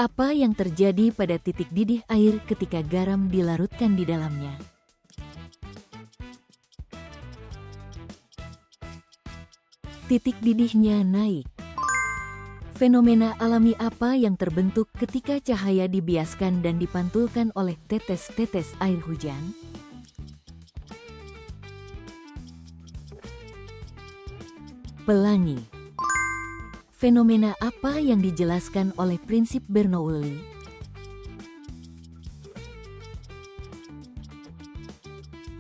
Apa yang terjadi pada titik didih air ketika garam dilarutkan di dalamnya? Titik didihnya naik. Fenomena alami apa yang terbentuk ketika cahaya dibiaskan dan dipantulkan oleh tetes-tetes air hujan? Pelangi. Fenomena apa yang dijelaskan oleh prinsip Bernoulli?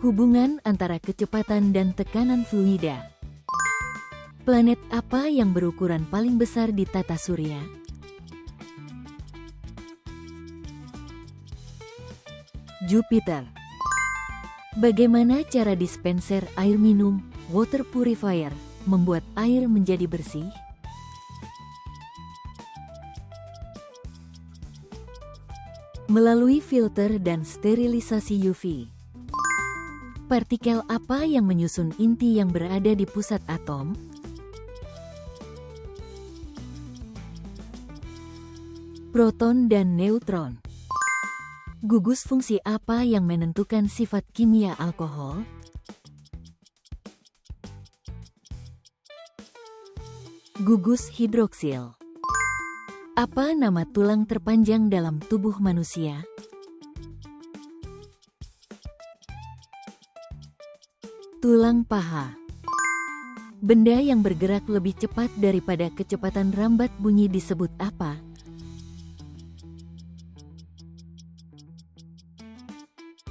Hubungan antara kecepatan dan tekanan fluida. Planet apa yang berukuran paling besar di tata surya? Jupiter. Bagaimana cara dispenser air minum, water purifier, membuat air menjadi bersih? Melalui filter dan sterilisasi UV. Partikel apa yang menyusun inti yang berada di pusat atom? Proton dan neutron. Gugus fungsi apa yang menentukan sifat kimia alkohol? Gugus hidroksil. Apa nama tulang terpanjang dalam tubuh manusia? Tulang paha. Benda yang bergerak lebih cepat daripada kecepatan rambat bunyi disebut apa?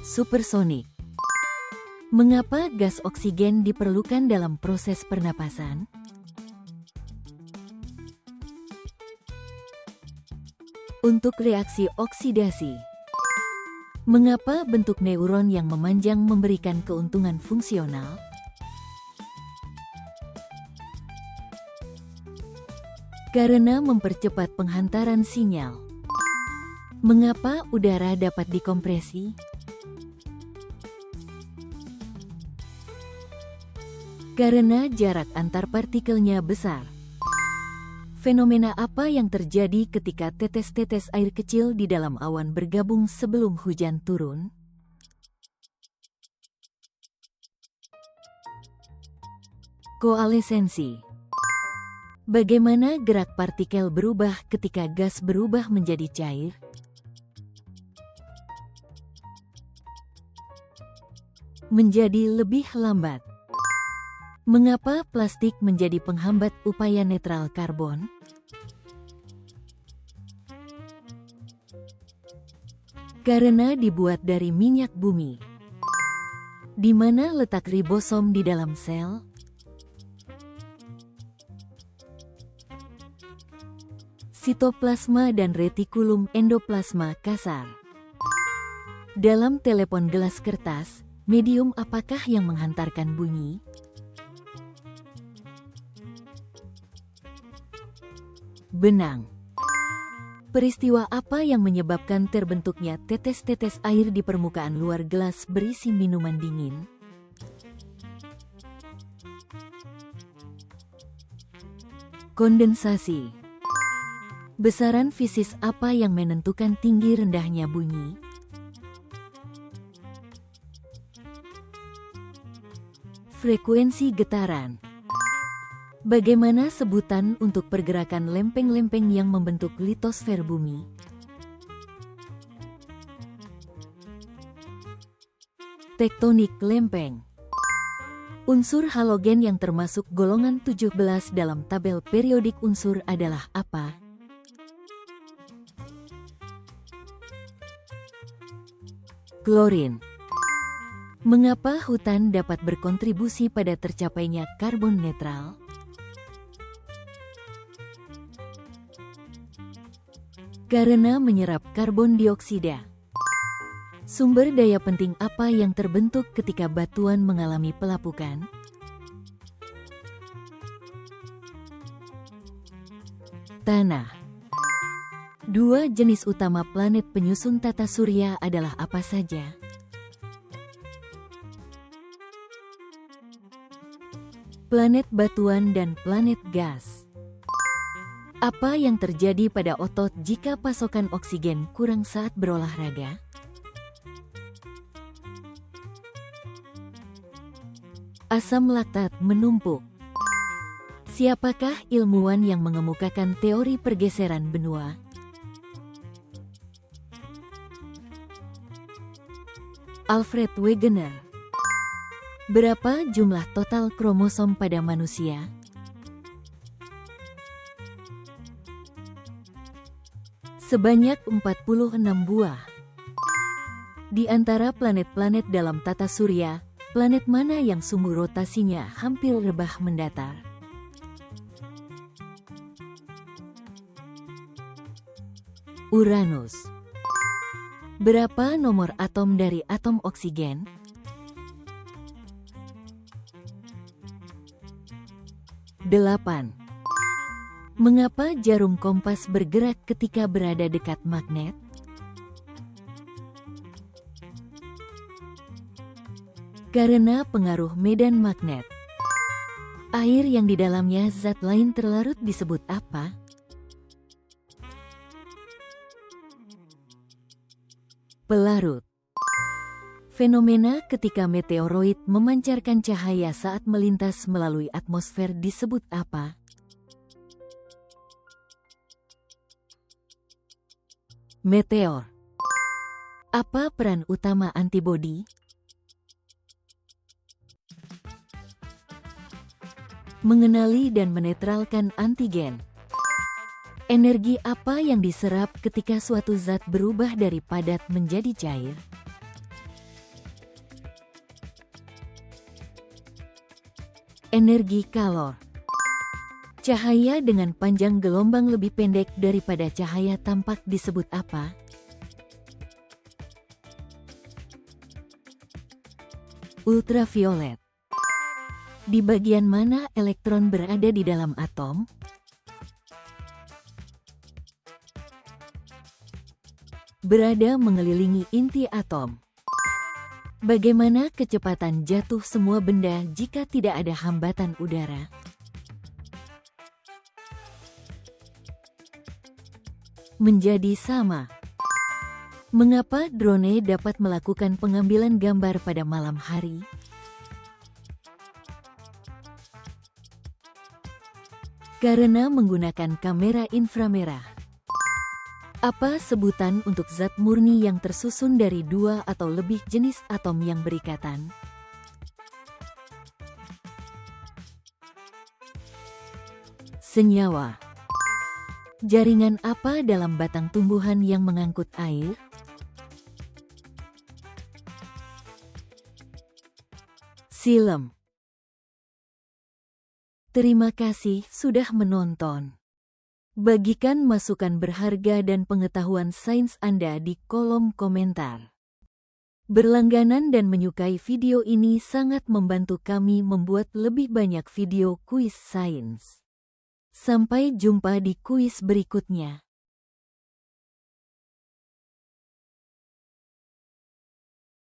Supersonik. Mengapa gas oksigen diperlukan dalam proses pernapasan? Untuk reaksi oksidasi. Mengapa bentuk neuron yang memanjang memberikan keuntungan fungsional? Karena mempercepat penghantaran sinyal. Mengapa udara dapat dikompresi? Karena jarak antar partikelnya besar. Fenomena apa yang terjadi ketika tetes-tetes air kecil di dalam awan bergabung sebelum hujan turun? Koalesensi. Bagaimana gerak partikel berubah ketika gas berubah menjadi cair? Menjadi lebih lambat. Mengapa plastik menjadi penghambat upaya netral karbon? Karena dibuat dari minyak bumi. Di mana letak ribosom di dalam sel? Sitoplasma dan retikulum endoplasma kasar. Dalam telepon gelas kertas, medium apakah yang menghantarkan bunyi? Benang. Peristiwa apa yang menyebabkan terbentuknya tetes-tetes air di permukaan luar gelas berisi minuman dingin? Kondensasi. Besaran fisis apa yang menentukan tinggi rendahnya bunyi? Frekuensi getaran. Bagaimana sebutan untuk pergerakan lempeng-lempeng yang membentuk litosfer bumi? Tektonik lempeng. Unsur halogen yang termasuk golongan 17 dalam tabel periodik unsur adalah apa? Klorin. Mengapa hutan dapat berkontribusi pada tercapainya karbon netral? Karena menyerap karbon dioksida. Sumber daya penting apa yang terbentuk ketika batuan mengalami pelapukan? Tanah. Dua jenis utama planet penyusun tata surya adalah apa saja? Planet batuan dan planet gas. Apa yang terjadi pada otot jika pasokan oksigen kurang saat berolahraga? Asam laktat menumpuk. Siapakah ilmuwan yang mengemukakan teori pergeseran benua? Alfred Wegener. Berapa jumlah total kromosom pada manusia? Sebanyak 46 buah. Di antara planet-planet dalam tata surya, planet mana yang sumbu rotasinya hampir rebah mendatar? Uranus. Berapa nomor atom dari atom oksigen? Delapan. Mengapa jarum kompas bergerak ketika berada dekat magnet? Karena pengaruh medan magnet. Air yang di dalamnya zat lain terlarut disebut apa? Pelarut. Fenomena ketika meteoroid memancarkan cahaya saat melintas melalui atmosfer disebut apa? Meteor. Apa peran utama antibodi? Mengenali dan menetralkan antigen. Energi apa yang diserap ketika suatu zat berubah dari padat menjadi cair? Energi kalor. Cahaya dengan panjang gelombang lebih pendek daripada cahaya tampak disebut apa? Ultraviolet. Di bagian mana elektron berada di dalam atom? Berada mengelilingi inti atom. Bagaimana kecepatan jatuh semua benda jika tidak ada hambatan udara? Menjadi sama. Mengapa drone dapat melakukan pengambilan gambar pada malam hari? Karena menggunakan kamera inframerah. Apa sebutan untuk zat murni yang tersusun dari dua atau lebih jenis atom yang berikatan? Senyawa. Jaringan apa dalam batang tumbuhan yang mengangkut air? Silem. Terima kasih sudah menonton. Bagikan masukan berharga dan pengetahuan sains Anda di kolom komentar. Berlangganan dan menyukai video ini sangat membantu kami membuat lebih banyak video kuis sains. Sampai jumpa di kuis berikutnya.